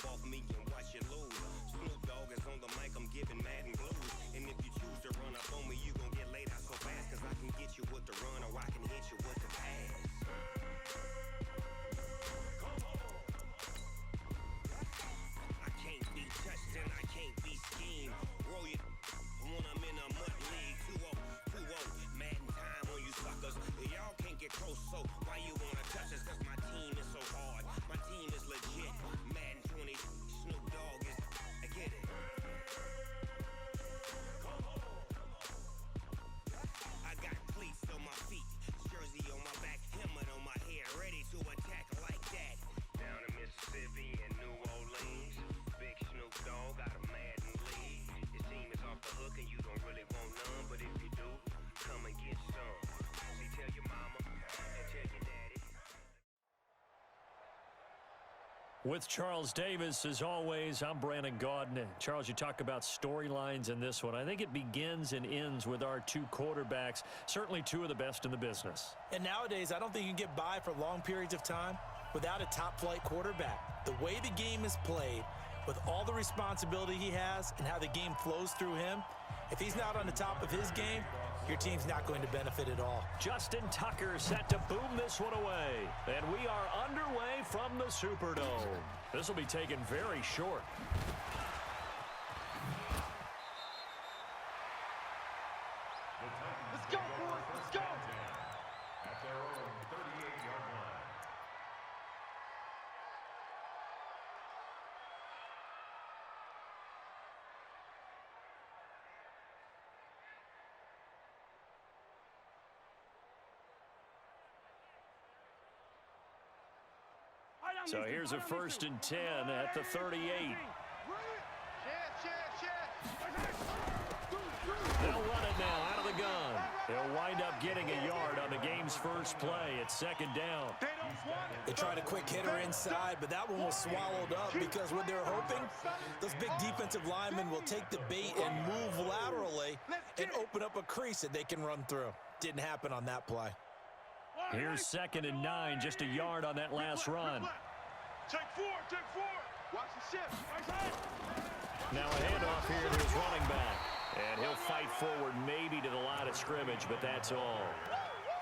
up off me and watch you lose. Snoop Dogg is on the mic, I'm giving Madden blues. And if you choose to run up on me, you gon' get laid out so fast. Cause I can get you with the run or I can hit you with the pass. I can't be touched and I can't be schemed. Roll you when I'm in a mud league. 2-0, Madden time on you suckers. Y'all can't get close, so why you wanna touch us? Cause my team is so hard. My team is legit. Madden 20, Snoop Dogg is. I get it. I got cleats on my feet, jersey on my back, helmet on my head, ready to attack like that. Down in Mississippi and New Orleans, big Snoop Dogg got a Madden league. His team is off the hook and you don't really want none, but if you do, come and get some. See, tell your mama and tell your daddy. With Charles Davis, as always, I'm Brandon Gaudin. Charles, you talk about storylines in this one. I think it begins and ends with our two quarterbacks, certainly two of the best in the business. And nowadays, I don't think you can get by for long periods of time without a top-flight quarterback. The way the game is played, with all the responsibility he has and how the game flows through him, if he's not on the top of his game, your team's not going to benefit at all. Justin Tucker set to boom this one away. And we are underway from the Superdome. This will be taken very short. Let's go, boys. Let's go. At their own 38-yard line. So here's a 1st and 10 at the 38. They'll run it now out of the gun. They'll wind up getting a yard on the game's first play. It's 2nd down. They tried a quick hitter inside, but that one was swallowed up because what they're hoping, those big defensive linemen will take the bait and move laterally and open up a crease that they can run through. Didn't happen on that play. Here's 2nd and 9, just a yard on that last run. Take four. Watch the shift. Now a handoff here to his running back. And he'll fight forward maybe to the line of scrimmage, but that's all.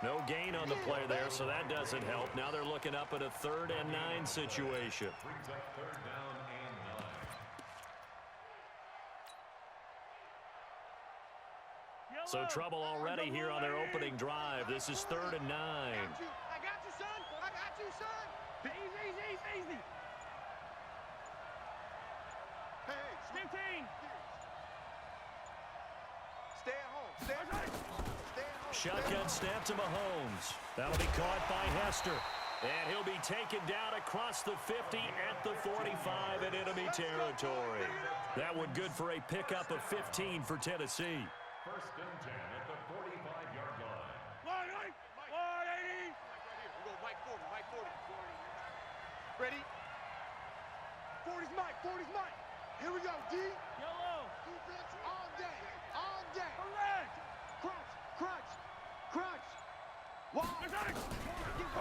No gain on the play there, so that doesn't help. Now they're looking up at a 3rd and 9 situation. Brings up 3rd down and 9. So trouble already here on their opening drive. This is 3rd and 9. I got you, son. I got you, son. Easy. Hey, 15. Stay at home. Stay at home. Shotgun snap to Mahomes. That'll be caught by Hester. And he'll be taken down across the 50 at the 45 in enemy territory. That one good for a pickup of 15 for Tennessee. 1st and 10 at the 45-yard line. 180. We go Mike 40. Ready? 40's Mike. Here we go, D. Yellow. Defense all day. Correct. Crunch. Wide.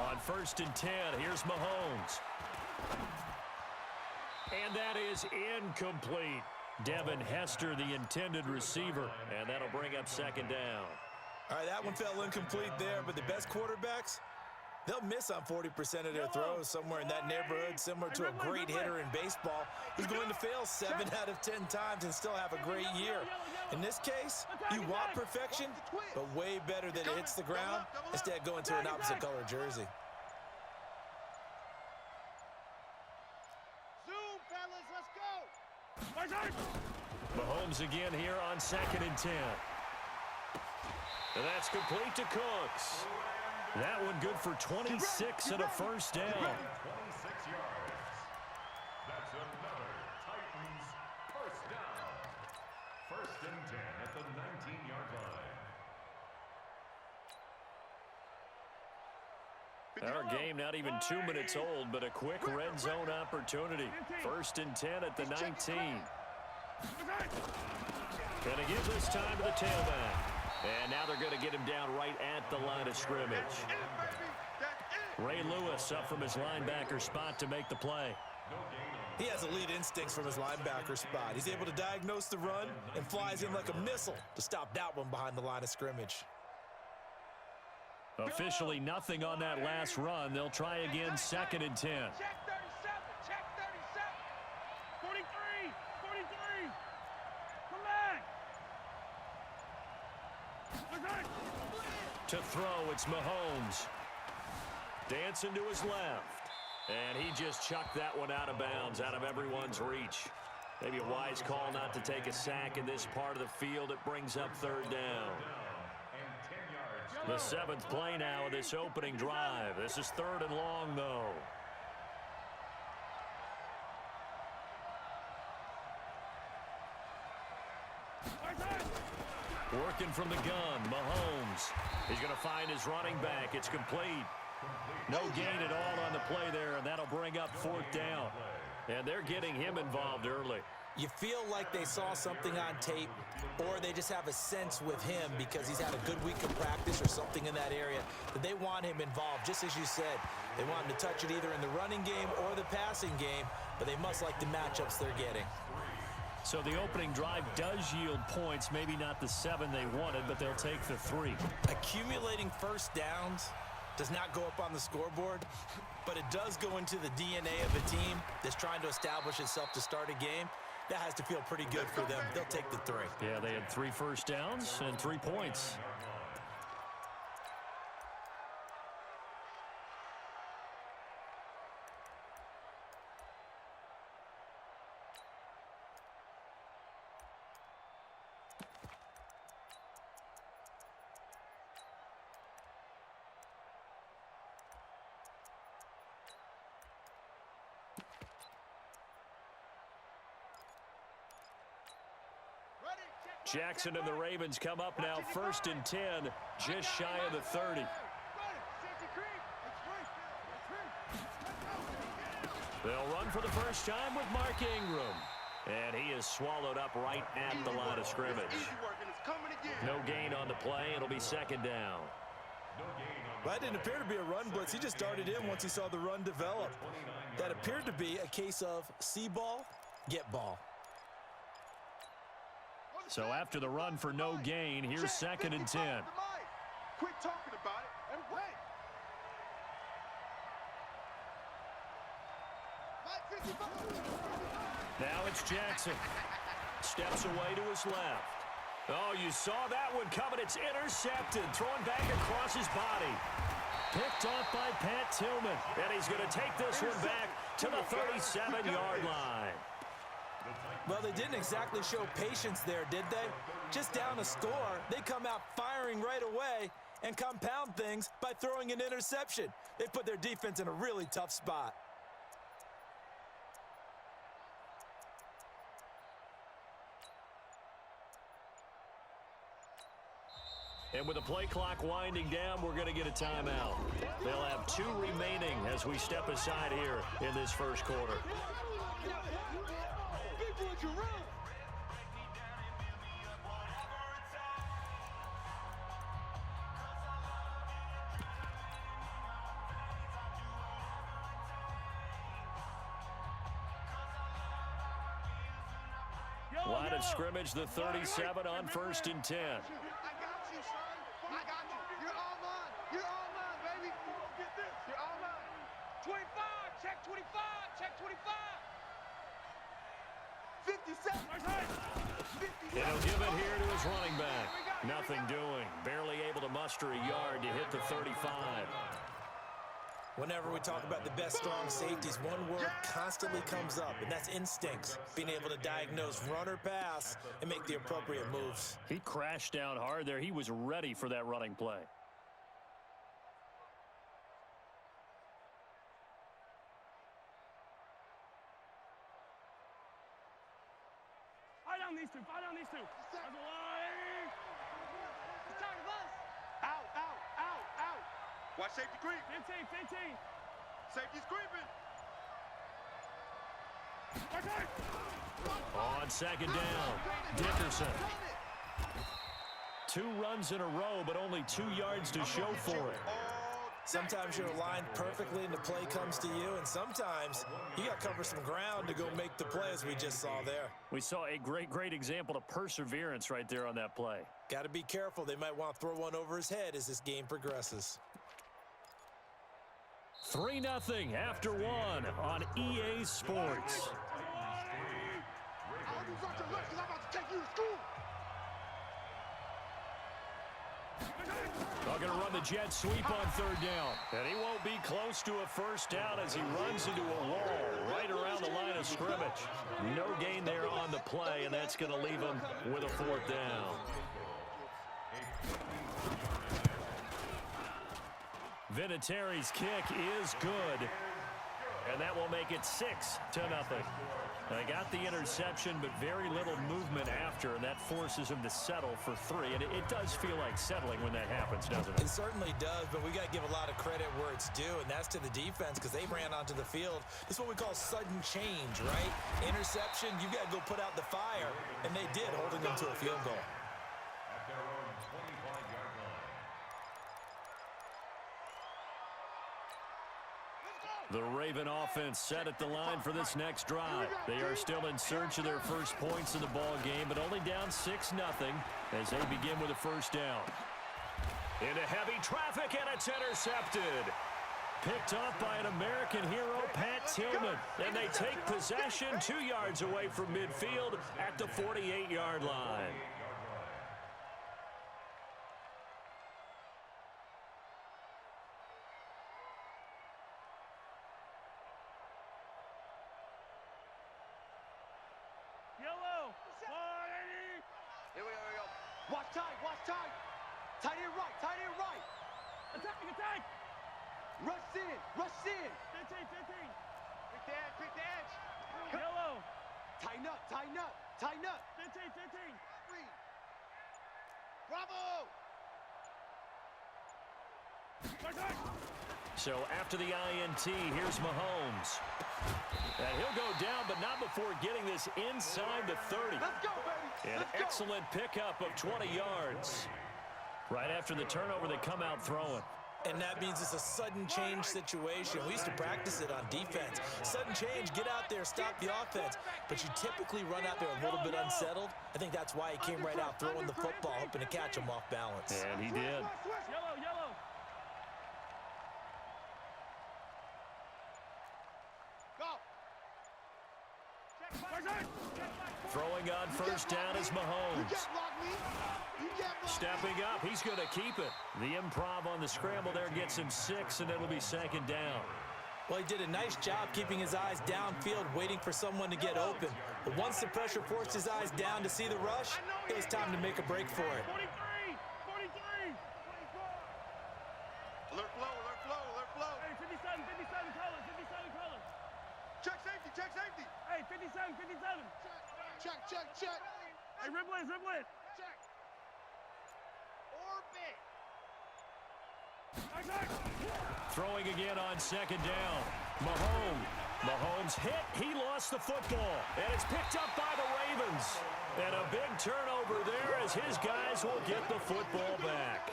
On 1st and 10, here's Mahomes. And that is incomplete. Devin Hester, the intended receiver, and that'll bring up 2nd down. All right, that one fell incomplete there, but the best quarterbacks, they'll miss on 40% of their throws, somewhere in that neighborhood, similar to a great hitter in baseball who's going to fail 7 out of 10 times and still have a great year. In this case, you want perfection, but way better that it hits the ground instead of going to an opposite color jersey. Zoom, fellas. Let's go. Mahomes again here on 2nd and 10. And that's complete to Cooks. That one good for 26 and a 1st down. 26 yards. That's another Titans 1st down. 1st and 10 at the 19-yard line. Our game not even 2 minutes old, but a quick red zone opportunity. 1st and 10 at the 19. Gonna give this time to the tailback. And now they're going to get him down right at the line of scrimmage. Ray Lewis up from his linebacker spot to make the play. He has elite instincts from his linebacker spot. He's able to diagnose the run and flies in like a missile to stop that one behind the line of scrimmage. Officially nothing on that last run. They'll try again, 2nd and 10. Check 37. Check 37. 43. 43. Come back. To throw, it's Mahomes. Dancing to his left. And he just chucked that one out of bounds, out of everyone's reach. Maybe a wise call not to take a sack in this part of the field. It brings up 3rd down. The 7th play now of this opening drive. This is 3rd and long, though. Working from the gun, Mahomes. He's going to find his running back. It's complete. No gain at all on the play there, and that'll bring up 4th down. And they're getting him involved early. You feel like they saw something on tape, or they just have a sense with him because he's had a good week of practice or something in that area that they want him involved. Just as you said, they want him to touch it either in the running game or the passing game, but they must like the matchups they're getting. So the opening drive does yield points, maybe not the 7 they wanted, but they'll take the 3. Accumulating first downs does not go up on the scoreboard, but it does go into the DNA of a team that's trying to establish itself to start a game. That has to feel pretty good for them. They'll take the 3. Yeah, they had 3 first downs and 3 points. Jackson and the Ravens come up now, 1st and 10, just shy of the 30. They'll run for the first time with Mark Ingram. And he is swallowed up right at the line of scrimmage. No gain on the play. It'll be 2nd down. Well, that didn't appear to be a run blitz. He just darted in once he saw the run develop. That appeared to be a case of see ball, get ball. So after the run for no gain, here's 2nd and 10. Quit talking about it and wait. Now it's Jackson. Steps away to his left. Oh, you saw that one coming. It's intercepted. Thrown back across his body. Picked off by Pat Tillman. And he's going to take this one back to the 37-yard line. Well, they didn't exactly show patience there, did they? Just down a score, they come out firing right away and compound things by throwing an interception. They put their defense in a really tough spot. And with the play clock winding down, we're going to get a timeout. They'll have 2 remaining as we step aside here in this first quarter. Line of scrimmage, the 37 on 1st and 10. I got you, son. I got you. You're online. You're online, baby. Get this. You're online. 25. Check 25. Check 25. 57. And he'll give it here to his running back. Nothing doing. Barely able to muster a yard to hit the 35. Whenever we talk about the best strong safeties, one word constantly comes up, and that's instincts. Being able to diagnose run or pass and make the appropriate moves. He crashed down hard there. He was ready for that running play. Fight on these two. Fight on these two. That's a line. It's time to bust. Out, out, out, out. Watch safety creep. 15, 15. Safety's creeping. On 2nd down, Dickerson. 2 runs in a row, but only 2 yards to show for it. Sometimes you're aligned perfectly and the play comes to you, and sometimes you got to cover some ground to go make the play, as we just saw there. We saw a great example of perseverance right there on that play. Got to be careful. They might want to throw one over his head as this game progresses. 3-0 after one on EA Sports. They're going to run the jet sweep on third down. And he won't be close to a first down as he runs into a wall right around the line of scrimmage. No gain there on the play, and that's going to leave him with a fourth down. Vinatieri's kick is good, and that will make it 6-0. They got the interception, but very little movement after, and that forces him to settle for 3. And it does feel like settling when that happens, doesn't it? It certainly does, but we got to give a lot of credit where it's due, and that's to the defense because they ran onto the field. This is what we call sudden change, right? Interception, you got to go put out the fire, and they did, holding them to a field goal. At their own 25-yard line. The Raven offense set at the line for this next drive. They are still in search of their first points in the ball game, but only down 6-0 as they begin with a first down. Into heavy traffic, and it's intercepted. Picked off by an American hero, Pat Tillman. And they take possession 2 yards away from midfield at the 48-yard line. Yellow. 180. Here we go. Watch tight. Tight end right. Attack. Rush in. 15. Quick the edge. Yellow. Tighten up. 15. Bravo. So after the INT, here's Mahomes. And he'll go down, but not before getting this inside the 30. Let's go, baby. An excellent pickup of 20 yards. Right after the turnover, they come out throwing. And that means it's a sudden change situation. We used to practice it on defense. Sudden change, get out there, stop the offense. But you typically run out there a little bit unsettled. I think that's why he came right out throwing the football, hoping to catch him off balance. And he did. Yellow. Go. Throwing on first down is Mahomes. Stepping up, he's going to keep it. The improv on the scramble there gets him 6, and it'll be second down. Well, he did a nice job keeping his eyes downfield, waiting for someone to get open. But once the pressure forced his eyes down to see the rush, it was time to make a break for it. 43. Alert flow. Hey, 57 colors. Check safety. Hey, 57. Check. Hey, ribble it. Check. Orbit. Throwing again on second down. Mahomes hit. He lost the football. And it's picked up by the Ravens. And a big turnover there as his guys will get the football back.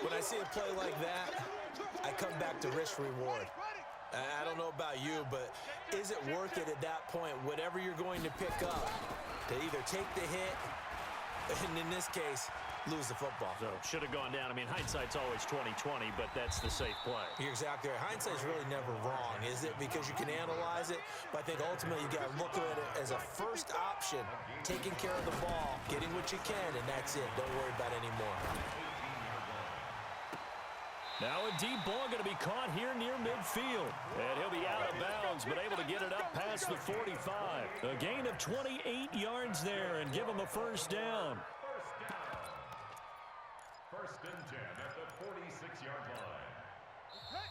When I see a play like that, I come back to risk-reward. I don't know about you, but is it worth it at that point, whatever you're going to pick up, to either take the hit, and in this case, lose the football? So, should have gone down. I mean, hindsight's always 20/20, but that's the safe play. You're exactly right. Hindsight's really never wrong, is it? Because you can analyze it, but I think ultimately you got to look at it as a first option, taking care of the ball, getting what you can, and that's it. Don't worry about any more. Now a deep ball going to be caught here near midfield. And he'll be out of bounds, but able to get it up past the 45. A gain of 28 yards there and give him a first down. First and 10 at the 46-yard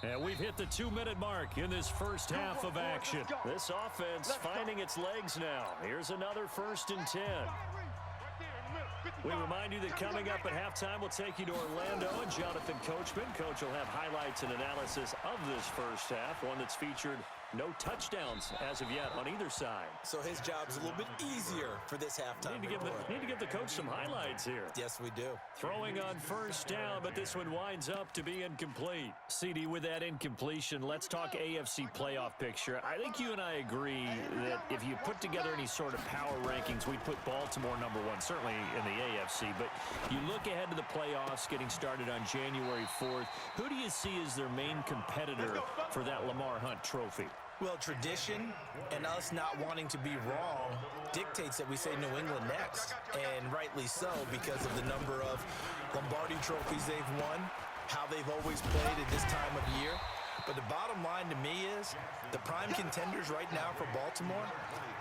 line. And we've hit the 2-minute mark in this first half of action. This offense finding its legs now. Here's another first and 10. We remind you that coming up at halftime, we'll take you to Orlando and Jonathan Coachman. Coach will have highlights and analysis of this first half, one that's featured No touchdowns as of yet on either side. So his job's a little bit easier for this halftime report. Need to give the coach some highlights here. Yes, we do. Throwing on first down, but this one winds up to be incomplete. CD, with that incompletion, let's talk AFC playoff picture. I think you and I agree that if you put together any sort of power rankings, we'd put Baltimore number one, certainly in the AFC. But you look ahead to the playoffs getting started on January 4th. Who do you see as their main competitor for that Lamar Hunt trophy? Well, tradition and us not wanting to be wrong dictates that we say New England next, and rightly so because of the number of Lombardi trophies they've won, how they've always played at this time of year. But the bottom line to me is the prime contenders right now for Baltimore,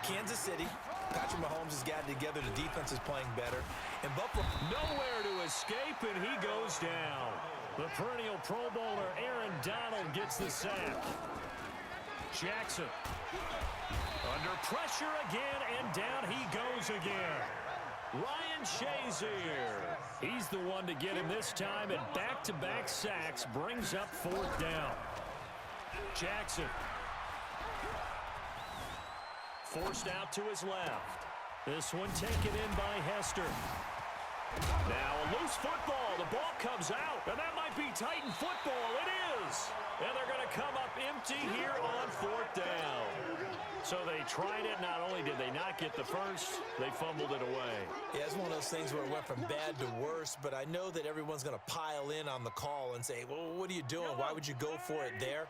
Kansas City. Patrick Mahomes has gotten together. The defense is playing better. And Buffalo. Nowhere to escape, and he goes down. The perennial Pro Bowler Aaron Donald gets the sack. Jackson under pressure again, and down he goes again. Ryan Shazier, he's the one to get him this time, and back-to-back sacks brings up fourth down. Jackson forced out to his left. This one taken in by Hester. Now a loose football. The ball comes out, and that might be Titan football. It is. And they're going to come up empty here on fourth down. So they tried it. Not only did they not get the first, they fumbled it away. Yeah, it's one of those things where it went from bad to worse, but I know that everyone's going to pile in on the call and say, well, what are you doing? Why would you go for it there?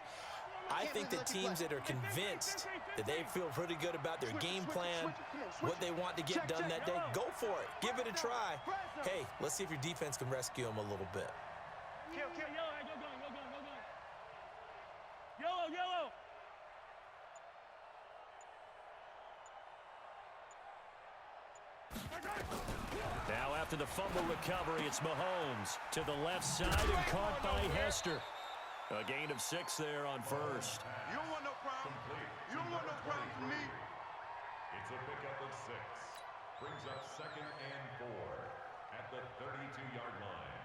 I think that teams that are convinced that they feel pretty good about their game plan, what they want to get done that day, go for it. Give it a try. Hey, let's see if your defense can rescue them a little bit. Yellow. Now after the fumble recovery, it's Mahomes to the left side and caught by Hester. A gain of 6 there on first. You don't want no problem. You don't want no problem from me. It's a pickup of 6. Brings up 2nd and 4 at the 32-yard line.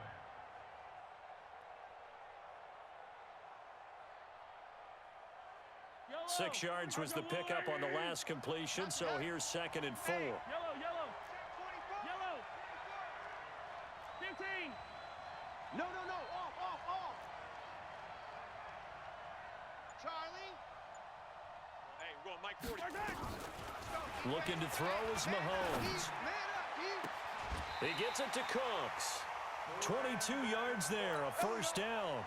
Yellow. 6 yards was the pickup on the last completion, so here's 2nd and 4. Yellow. 15. No. Off. Charlie. Hey, we're going Mike 40. Looking to throw is Mahomes. He gets it to Cooks. 22 yards there, a first down.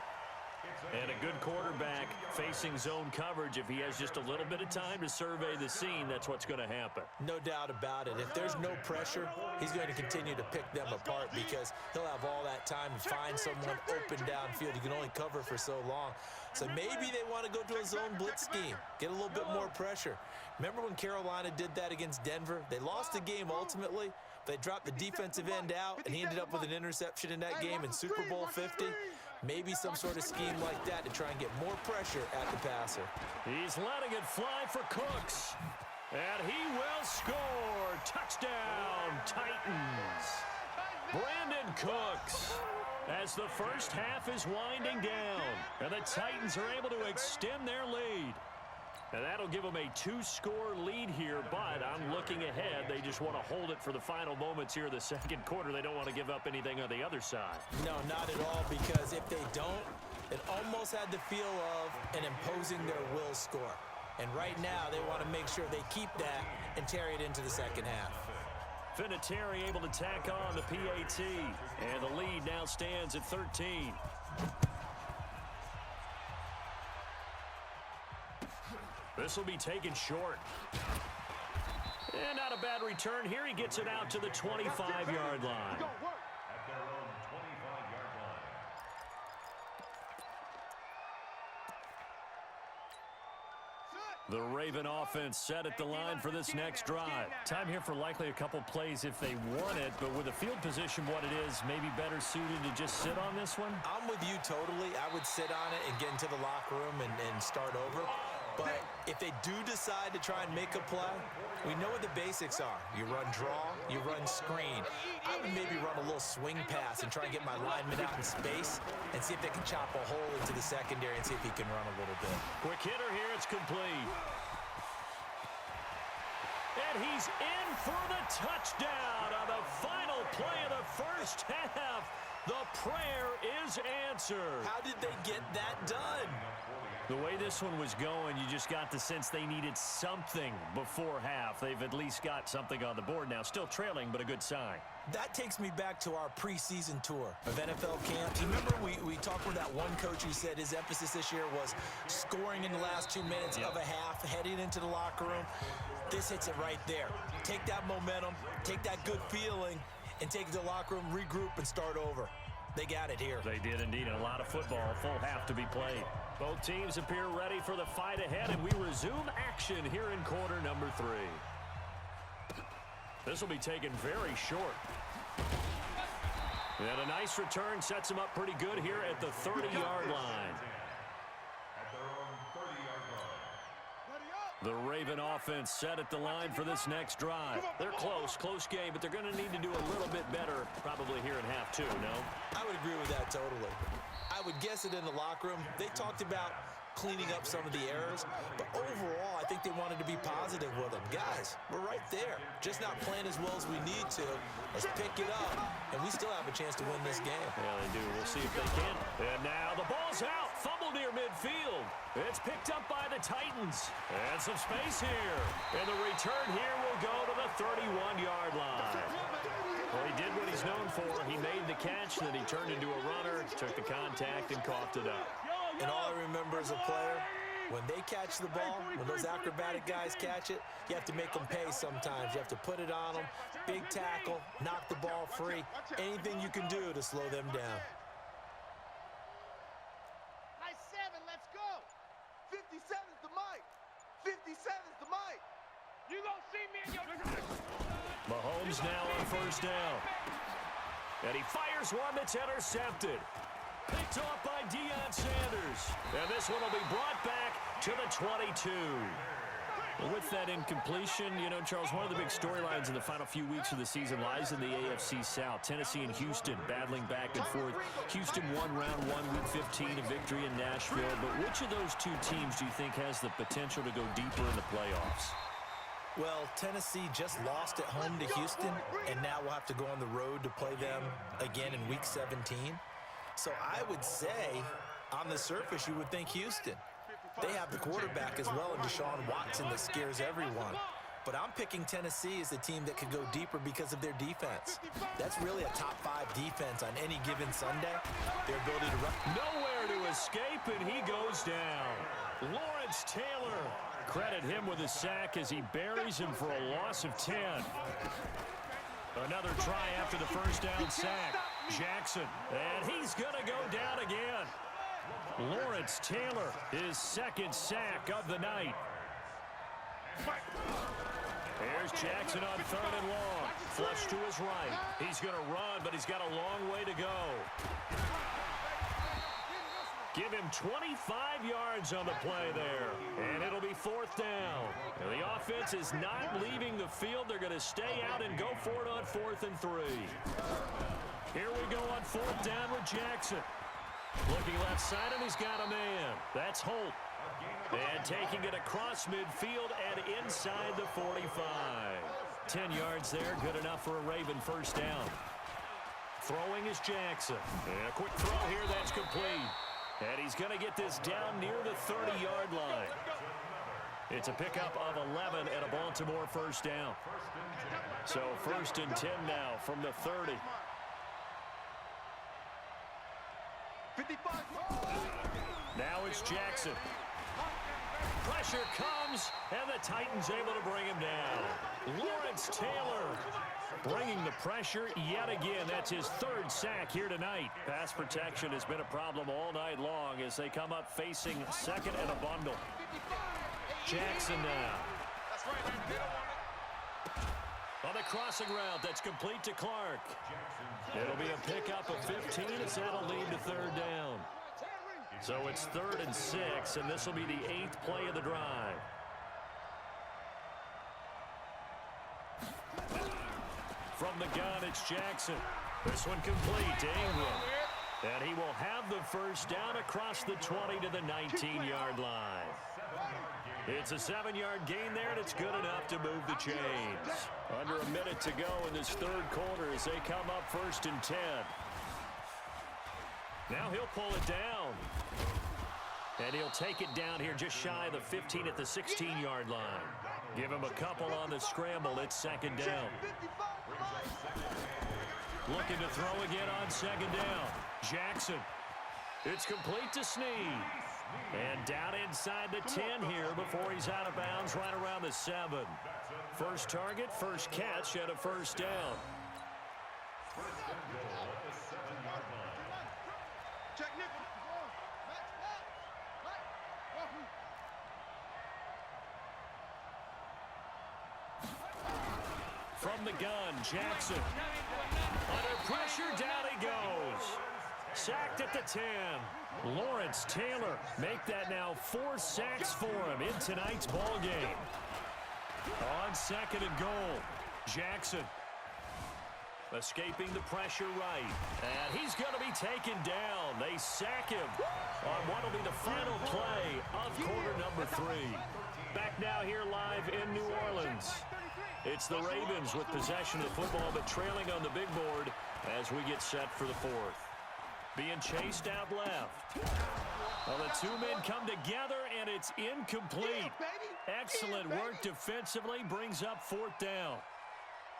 And a good quarterback facing zone coverage. If he has just a little bit of time to survey the scene, that's what's going to happen. No doubt about it. If there's no pressure, he's going to continue to pick them apart because he'll have all that time to find someone open downfield. He can only cover for so long. So maybe they want to go to a zone blitz scheme, get a little bit more pressure. Remember when Carolina did that against Denver? They lost the game ultimately. They dropped the defensive end out, and he ended up with an interception in that game in Super Bowl 50. Maybe some sort of scheme like that to try and get more pressure at the passer. He's letting it fly for Cooks. And he will score. Touchdown, Titans. Brandon Cooks. As the first half is winding down, and the Titans are able to extend their lead. And that'll give them a 2-score lead here, but I'm looking ahead. They just want to hold it for the final moments here of the second quarter. They don't want to give up anything on the other side. No, not at all, because if they don't, it almost had the feel of an imposing their will score. And right now, they want to make sure they keep that and carry it into the second half. Vinatieri able to tack on the PAT, and the lead now stands at 13. This will be taken short. And not a bad return here. He gets it out to the 25-yard line. At their own 25-yard line. The Raven offense set at the line for this next drive. Time here for likely a couple plays if they want it, but with the field position what it is, maybe better suited to just sit on this one? I'm with you totally. I would sit on it and get into the locker room and start over. But if they do decide to try and make a play, we know what the basics are. You run draw, you run screen. I would maybe run a little swing pass and try and get my lineman out in space and see if they can chop a hole into the secondary and see if he can run a little bit. Quick hitter here, it's complete. And he's in for the touchdown on the final play of the first half. The prayer is answered. How did they get that done? The way this one was going, you just got the sense they needed something before half. They've at least got something on the board now. Still trailing, but a good sign. That takes me back to our preseason tour of NFL camps. Remember we talked with that one coach who said his emphasis this year was scoring in the last 2 minutes of a half, heading into the locker room. This hits it right there. Take that momentum, take that good feeling, and take it to the locker room, regroup, and start over. They got it here. They did indeed. A lot of football, full half to be played. Both teams appear ready for the fight ahead, and we resume action here in quarter number 3. This will be taken very short. And a nice return sets him up pretty good here at the 30-yard line. The Raven offense set at the line for this next drive. They're close game, but they're going to need to do a little bit better probably here in half 2, no? I would agree with that totally. I would guess it in the locker room. They talked about cleaning up some of the errors, but overall, I think they wanted to be positive with them. Guys, we're right there. Just not playing as well as we need to. Let's pick it up, and we still have a chance to win this game. Yeah, they do. We'll see if they can. And now the ball's out. Fumble near midfield. It's picked up by the Titans. And some space here. And the return here will go to the 31-yard line. Well, he did what he's known for. He made the catch, then he turned into a runner, took the contact, and coughed it up. And all I remember as a player, when they catch the ball, when those acrobatic guys catch it, you have to make them pay sometimes. You have to put it on them, big tackle, knock the ball free, anything you can do to slow them down. High 7, let's go. 57's the mic. 57's the mic. You gonna see me in your... Mahomes now on first down. And he fires one that's intercepted. Picked off by Deion Sanders. And this one will be brought back to the 22. Well, with that incompletion, you know, Charles, one of the big storylines in the final few weeks of the season lies in the AFC South. Tennessee and Houston battling back and forth. Houston won round 1, week 15, a victory in Nashville. But which of those two teams do you think has the potential to go deeper in the playoffs? Well, Tennessee just lost at home to Houston, and now we'll have to go on the road to play them again in week 17. So I would say, on the surface, you would think Houston. They have the quarterback as well in Deshaun Watson that scares everyone. But I'm picking Tennessee as a team that could go deeper because of their defense. That's really a top 5 defense on any given Sunday. Their ability to run. Nowhere to escape, and he goes down. Lawrence Taylor. Credit him with a sack as he buries him for a loss of 10. Another try after the first down sack. Jackson, and he's going to go down again. Lawrence Taylor, his second sack of the night. Here's Jackson on 3rd and long. Flush to his right. He's going to run, but he's got a long way to go. Give him 25 yards on the play there. And it'll be 4th down. And the offense is not leaving the field. They're going to stay out and go for it on 4th and 3. Here we go on 4th down with Jackson. Looking left side, and he's got a man. That's Holt. And taking it across midfield and inside the 45. 10 yards there, good enough for a Raven first down. Throwing is Jackson. And a quick throw here, that's complete. And he's going to get this down near the 30-yard line. It's a pickup of 11 and a Baltimore first down. So 1st and 10 now from the 30. 55. Now it's Jackson. Pressure comes, and the Titans able to bring him down. Lawrence Taylor bringing the pressure yet again. That's his 3rd sack here tonight. Pass protection has been a problem all night long as they come up facing 2nd and a bundle. Jackson now. On the crossing route, that's complete to Clark. It'll be a pickup of 15 as that'll lead to 3rd down. So it's 3rd and 6, and this will be the 8th play of the drive. From the gun, it's Jackson. This one complete to Ingram. And he will have the first down across the 20 to the 19-yard line. It's a 7-yard gain there, and it's good enough to move the chains. Under a minute to go in this 3rd quarter as they come up 1st and 10. Now he'll pull it down. And he'll take it down here just shy of the 15 at the 16-yard line. Give him a couple on the scramble. It's 2nd down. Looking to throw again on 2nd down. Jackson. It's complete to Snead. And down inside the 10 here before he's out of bounds right around the 7. First target, first catch, and a first down. From the gun, Jackson. Under pressure, down he goes. Sacked at the 10. Lawrence Taylor make that now 4 sacks for him in tonight's ball game. On 2nd and goal, Jackson escaping the pressure right. And he's going to be taken down. They sack him on what will be the final play of quarter number 3. Back now here live in New Orleans. It's the Ravens with possession of the football, but trailing on the big board as we get set for the 4th. Being chased out left. Well, the 2 men come together, and it's incomplete. Excellent work defensively, brings up 4th down.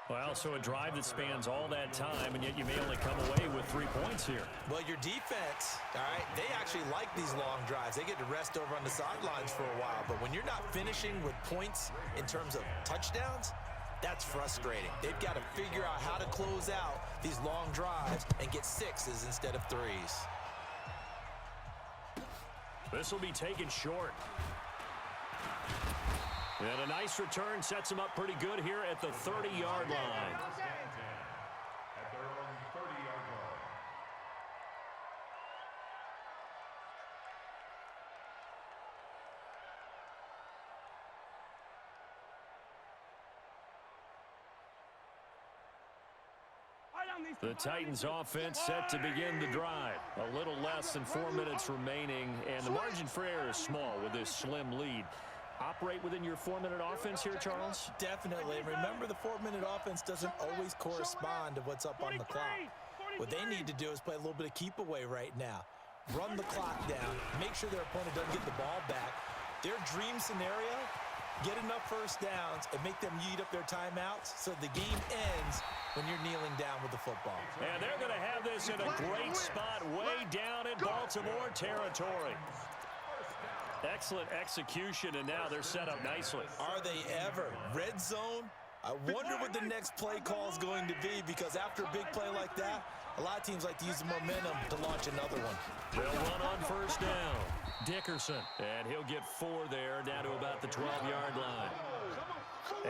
Well, so a drive that spans all that time, and yet you may only come away with 3 points here. Well, your defense, all right, they actually like these long drives. They get to rest over on the sidelines for a while. But when you're not finishing with points in terms of touchdowns, that's frustrating. They've got to figure out how to close out these long drives and get 6s instead of 3s. This will be taken short. And a nice return sets him up pretty good here at the 30-yard line. At their own 30-yard line. The Titans offense set to begin the drive. A little less than 4 minutes remaining, and the margin for error is small with this slim lead. Operate within your 4-minute offense here, Charles? Definitely. Remember, the 4-minute offense doesn't always correspond to what's up on the clock. What they need to do is play a little bit of keep away right now. Run the clock down. Make sure their opponent doesn't get the ball back. Their dream scenario, get enough first downs and make them eat up their timeouts so the game ends when you're kneeling down with the football. And they're going to have this in a great spot way down in Baltimore territory. Excellent execution, and now they're set up nicely. Are they ever? Red zone? I wonder what the next play call is going to be, because after a big play like that, a lot of teams like to use the momentum to launch another one. They'll run on first down. Dickerson, and he'll get 4 there, down to about the 12-yard line.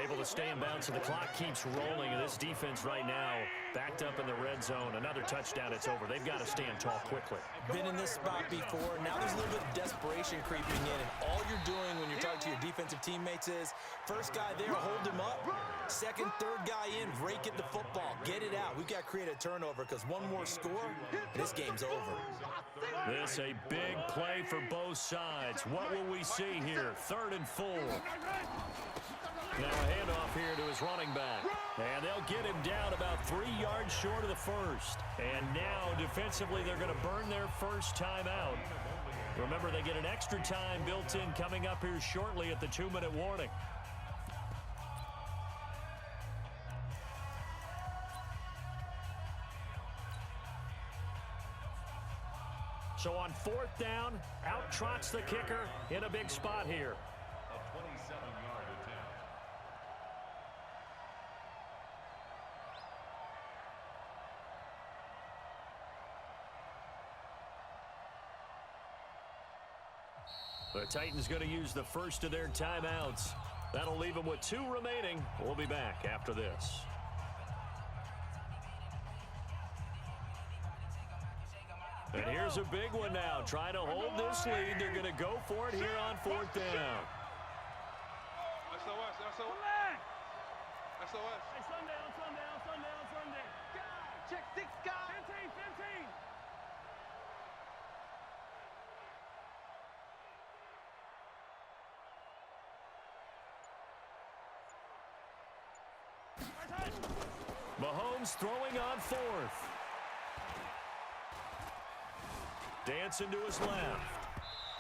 Able to stay in bounds, so the clock keeps rolling, and this defense right now backed up in the red zone. Another touchdown, it's over. They've got to stand tall quickly. Been in this spot before. Now there's a little bit of desperation creeping in, and all you're doing when you're talking to your defensive teammates is, first guy there, hold him up. Second, third guy in, rake at the football. Get it out. We've got to create a turnover, because one more score, and this game's over. This a big play for both sides. What will we see here? 3rd and 4. Now a handoff here to his running back. And they'll get him down about 3 yards short of the first. And now defensively they're going to burn their first timeout. Remember, they get an extra time built in coming up here shortly at the 2-minute warning. So on 4th down, out trots the kicker in a big spot here. A 27-yard attempt. The Titans going to use the first of their timeouts. That'll leave them with 2 remaining. We'll be back after this. And here's a big one now. Trying to hold this lead. They're going to go for it here on 4th down. SOS, SOS. SOS. Hey, Sunday, on Sunday, on Sunday, on Sunday. Check 6, guys. 15, 15. Mahomes throwing on 4th. Dancing to his left.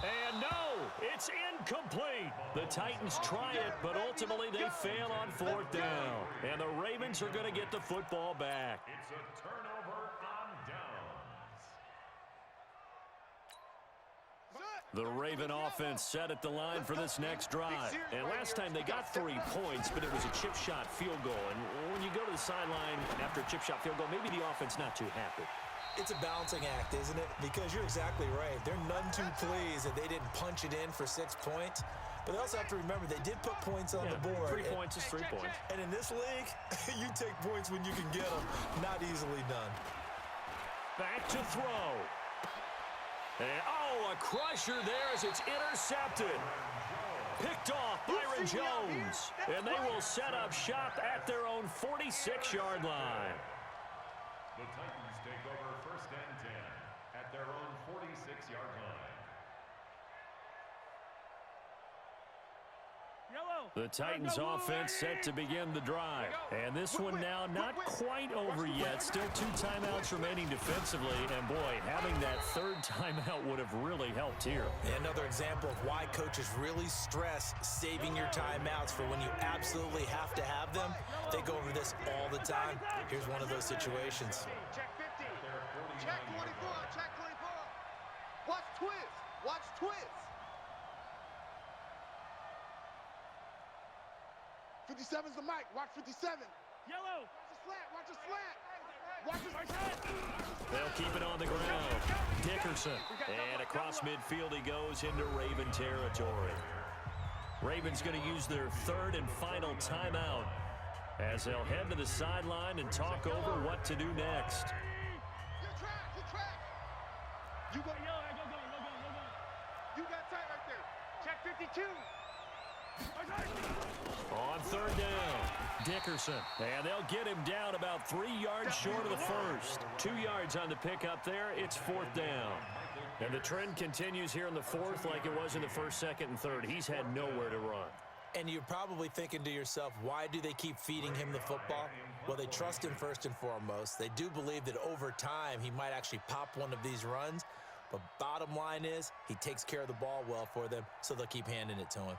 And no, it's incomplete. The Titans try it, but ultimately they fail on 4th down. And the Ravens are going to get the football back. It's a turnover on downs. The Raven offense set at the line for this next drive. And last time they got 3 points, but it was a chip shot field goal. And when you go to the sideline after a chip shot field goal, maybe the offense not too happy. It's a balancing act, isn't it? Because you're exactly right. They're none too pleased that they didn't punch it in for 6 points. But they also have to remember they did put points on the board. 3 points is 3 points. And in this league, you take points when you can get them. Not easily done. Back to throw. And, oh, a crusher there as it's intercepted. Picked off Byron Jones. And they will set up shop at their own 46-yard line. The Titans take over 1st and 10 at their own 46-yard line. The Titans offense set to begin the drive. And this one now not quite over yet. Still 2 timeouts remaining defensively. And boy, having that 3rd timeout would have really helped here. Another example of why coaches really stress saving your timeouts for when you absolutely have to have them. They go over this all the time. Here's one of those situations. Check 50. Check 24. Check 24. Watch twist. Watch twist. 57's the mic. Watch 57. Yellow. Watch a slant. Watch a slant. Watch a They'll keep it on the ground. Dickerson. And across midfield he goes into Raven territory. Ravens going to use their 3rd and final timeout as they'll head to the sideline and talk over what to do next. You track. You go yellow. Go. You got tight right there. Check 52. On 3rd down, Dickerson. And they'll get him down about 3 yards short of the first. 2 yards on the pickup there. It's 4th down. And the trend continues here in the 4th like it was in the 1st, 2nd, and 3rd. He's had nowhere to run. And you're probably thinking to yourself, why do they keep feeding him the football? Well, they trust him first and foremost. They do believe that over time he might actually pop one of these runs. But bottom line is he takes care of the ball well for them, so they'll keep handing it to him.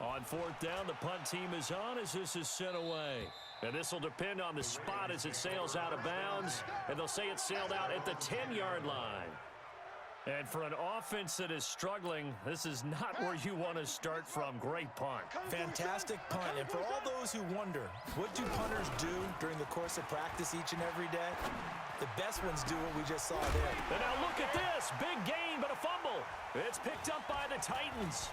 On 4th down, the punt team is on as this is sent away. And this will depend on the spot as it sails out of bounds. And they'll say it sailed out at the 10-yard line. And for an offense that is struggling, this is not where you want to start from. Great punt. Fantastic punt. And for all those who wonder, what do punters do during the course of practice each and every day? The best ones do what we just saw there. And now look at this. Big gain, but a fumble. It's picked up by the Titans.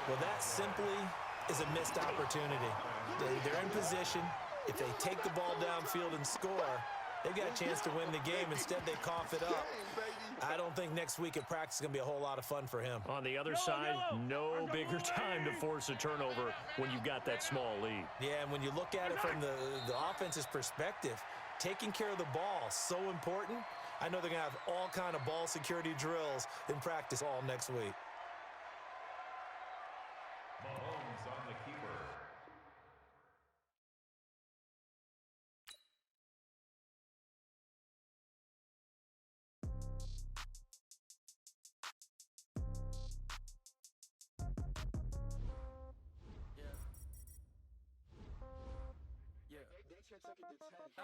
Well, that simply is a missed opportunity. They're in position. If they take the ball downfield and score, they've got a chance to win the game. Instead, they cough it up. I don't think next week at practice is going to be a whole lot of fun for him. On the other side, no bigger time to force a turnover when you've got that small lead. Yeah, and when you look at it from the offense's perspective, taking care of the ball, so important. I know they're going to have all kind of ball security drills in practice all next week. Mahomes on the keeper. Yeah.